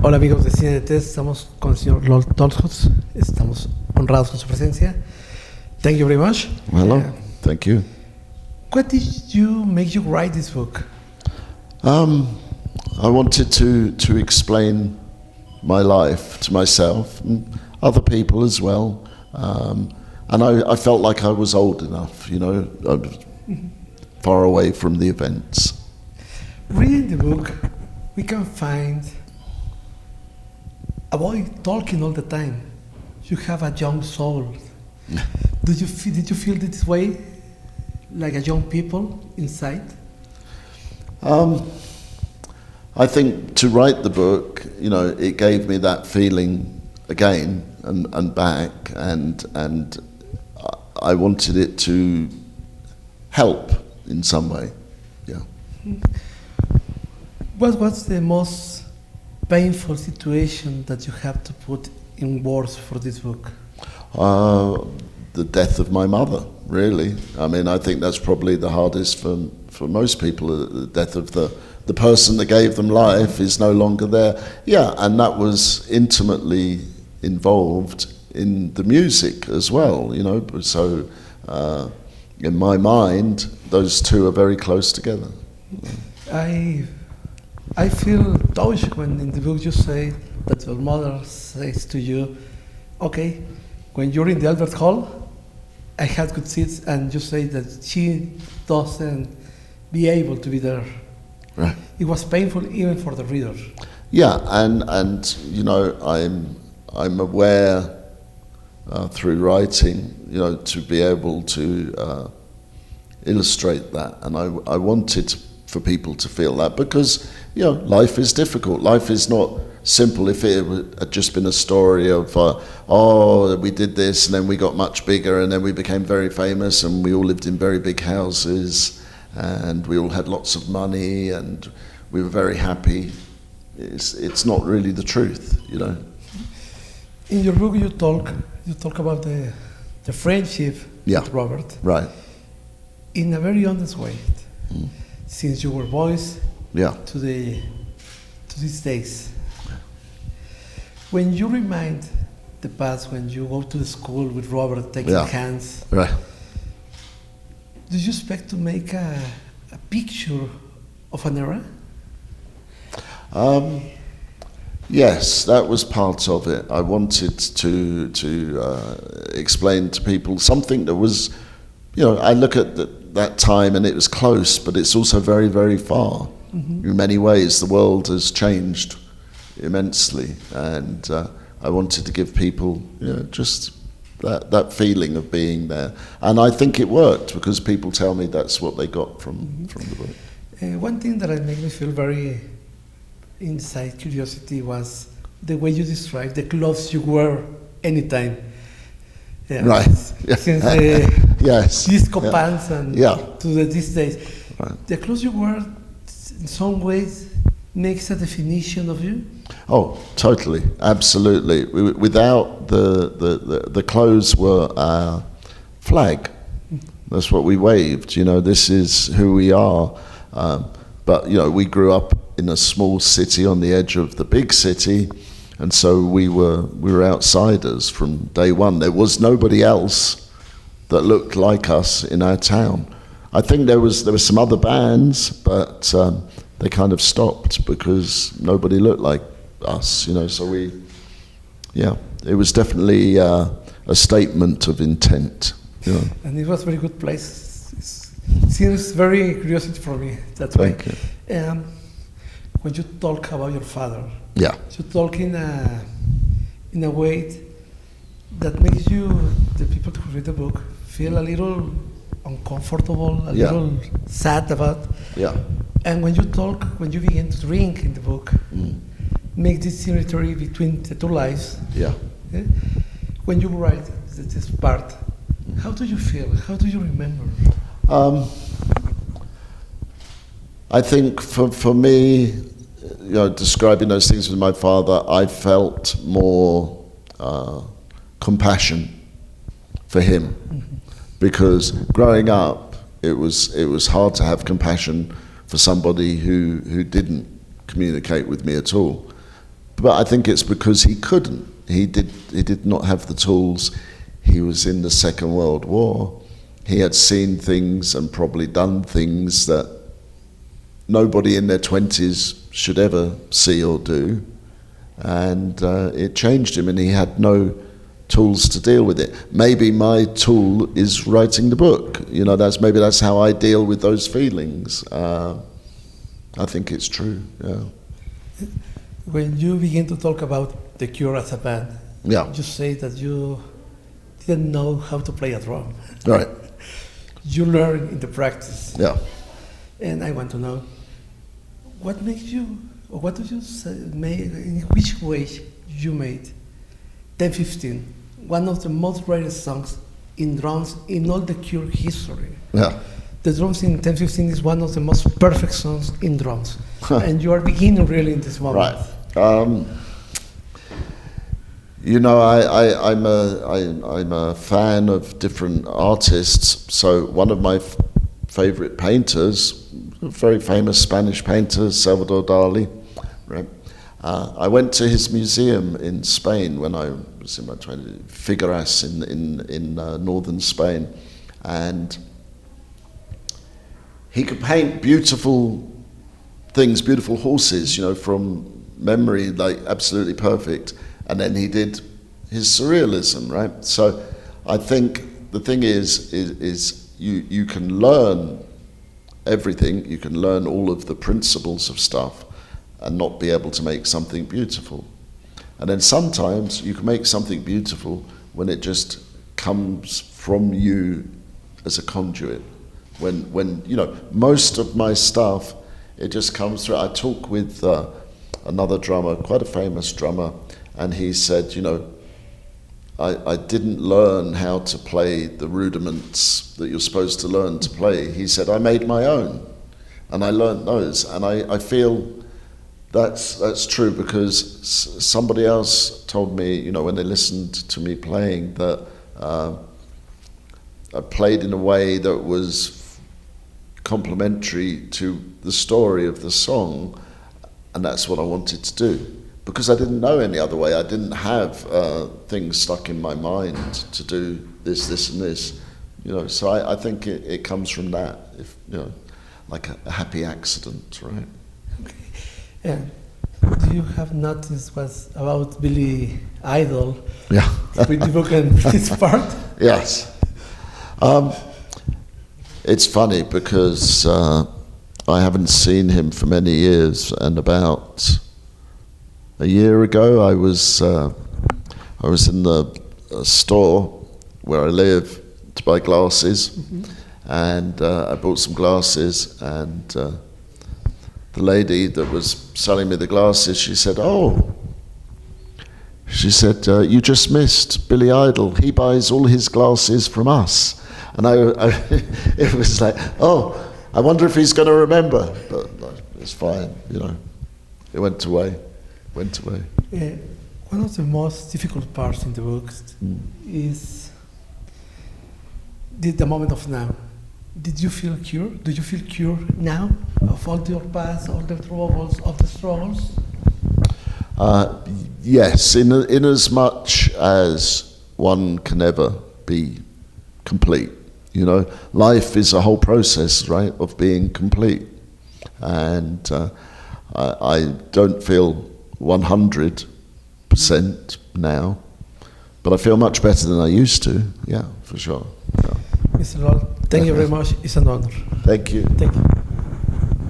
Hola amigos de CineNT, estamos con el señor Lol Tolhurst, estamos honrados con su presencia. Thank you very much. Hello, thank you. What did you make you write this book? I wanted to explain my life to myself and other people as well. And I felt like I was old enough, you know, I was far away from the events. Reading the book, we can find a boy talking all the time. You have a young soul. Did you feel this way, like a young people inside? I think to write the book, you know, it gave me that feeling again and back, and I wanted it to help in some way. Yeah. What was the most painful situation that you have to put in words for this book? The death of my mother, really. I mean, I think that's probably the hardest for most people. The death of the person that gave them life is no longer there. Yeah, and that was intimately involved in the music as well, you know. So in my mind, those two are very close together. I feel touched when in the book you say that your mother says to you, okay, when you're in the Albert Hall, I had good seats, and you say that she doesn't be able to be there. Right. It was painful even for the reader. Yeah, and you know, I'm aware through writing, you know, to be able to illustrate that, and I wanted for people to feel that, because, you know, life is difficult. Life is not simple. If it had just been a story of, we did this and then we got much bigger and then we became very famous and we all lived in very big houses and we all had lots of money and we were very happy, it's not really the truth, you know. In your book you talk about the friendship with Robert. Right. In a very honest way. Since you were boys to these days. When you remind the past, when you go to the school with Robert taking hands, right, do you expect to make a picture of an era? Yes, that was part of it. I wanted to explain to people something that was, you know, I look at that time and it was close, but it's also very, very far. In many ways, the world has changed immensely, and I wanted to give people, you know, just that feeling of being there. And I think it worked, because people tell me that's what they got from the book. One thing that made me feel very inside curiosity was the way you described the clothes you wear anytime. Yeah. Right. Since the yes. disco pants and to these days. Right. The clothes you wear in some ways makes a definition of you? Oh, totally, absolutely. Without the clothes were our flag. That's what we waved. You know, this is who we are. But you know, we grew up in a small city on the edge of the big city, and so we were outsiders from day one. There was nobody else that looked like us in our town. I think there was some other bands, but they kind of stopped because nobody looked like us, you know. So it was definitely a statement of intent, you know. And it was a very good place. It seems very curiosity for me that way. Thank you. When you talk about your father, you talk in a way that makes you, the people who read the book, feel a little uncomfortable, a little sad about. And when you begin to drink in the book, make this symmetry between the two lives. When you write this part, how do you feel? How do you remember? I think for me, you know, describing those things with my father, I felt more compassion for him, because growing up, it was hard to have compassion for somebody who didn't communicate with me at all. but I think it's because he couldn't. He did not have the tools. He was in the Second World War. He had seen things and probably done things that nobody in their 20s should ever see or do. And it changed him, and he had no tools to deal with it. Maybe my tool is writing the book. You know, maybe that's how I deal with those feelings. I think it's true, yeah. When you begin to talk about The Cure as a band, yeah, you say that you didn't know how to play a drum. Right. You learn in the practice. Yeah. And I want to know, what makes you, or what do you say, in which way you made 10-15, one of the most greatest songs in drums in all the Cure history. Yeah. The drums in 10-15 is one of the most perfect songs in drums. And you are beginning really in this moment. Right. You know, I'm a fan of different artists. So one of my favorite painters, a very famous Spanish painter, Salvador Dali, right? I went to his museum in Spain when I was in my 20s, Figueras in northern Spain, and he could paint beautiful things, beautiful horses, you know, from memory, like absolutely perfect. And then he did his surrealism, right? So I think the thing is you can learn everything, you can learn all of the principles of stuff and not be able to make something beautiful. And then sometimes you can make something beautiful when it just comes from you as a conduit. When you know, most of my stuff, it just comes through. I talk with another drummer, quite a famous drummer, and he said, you know, I didn't learn how to play the rudiments that you're supposed to learn to play. He said, I made my own, and I learned those. And I feel that's true, because somebody else told me, you know, when they listened to me playing, that I played in a way that was complementary to the story of the song, and that's what I wanted to do. Because I didn't know any other way. I didn't have things stuck in my mind to do this, and this. You know, so I think it comes from that, if you know, like a happy accident, right? Okay. Yeah. Do you have noticed what's about Billy Idol? Yeah. With the book and this part? Yes. It's funny because I haven't seen him for many years, and about a year ago I was in the store where I live to buy glasses, mm-hmm. and I bought some glasses, and the lady that was selling me the glasses, she said, you just missed Billy Idol. He buys all his glasses from us. And it was like, I wonder if he's going to remember. But no, it's fine, you know. It went away. One of the most difficult parts in the book is the moment of now. Did you feel cured? Do you feel cured now of all your past, all the troubles, of the struggles? Yes, in as much as one can never be complete. You know, life is a whole process, right, of being complete. And I don't feel 100% now, but I feel much better than I used to, yeah, for sure. Yeah. Mr. Lol, thank you very much. It's an honor. Thank you. Thank you.